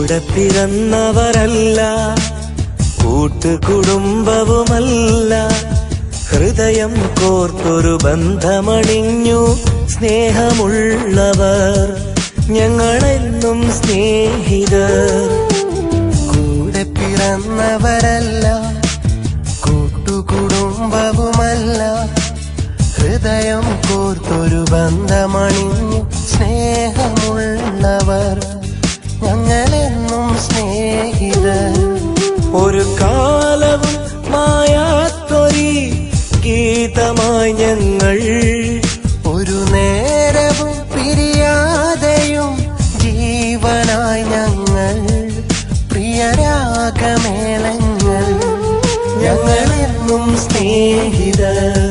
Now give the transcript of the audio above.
കൂടെ പിറന്നവരല്ല, കൂട്ടുകുടുംബവുമല്ല, ഹൃദയം കോർത്തൊരു ബന്ധമണിഞ്ഞു സ്നേഹമുള്ളവർ ഞങ്ങളെന്നും സ്നേഹിതർ. കൂടെ പിറന്നവരല്ല, കൂട്ടുകുടുംബവുമല്ല, ഹൃദയം കോർത്തൊരു ബന്ധമണിഞ്ഞു സ്നേഹമുള്ളവർ ഞങ്ങളെന്നും സ്നേഹിതർ. ഒരു കാലവും മായാത്തൊരി ഗീതമായി ഞങ്ങൾ, ഒരു നേരവും പിരിയാതെയും ജീവനായി ഞങ്ങൾ, പ്രിയരാഗമേളങ്ങൾ ഞങ്ങളെന്നും സ്നേഹിതർ.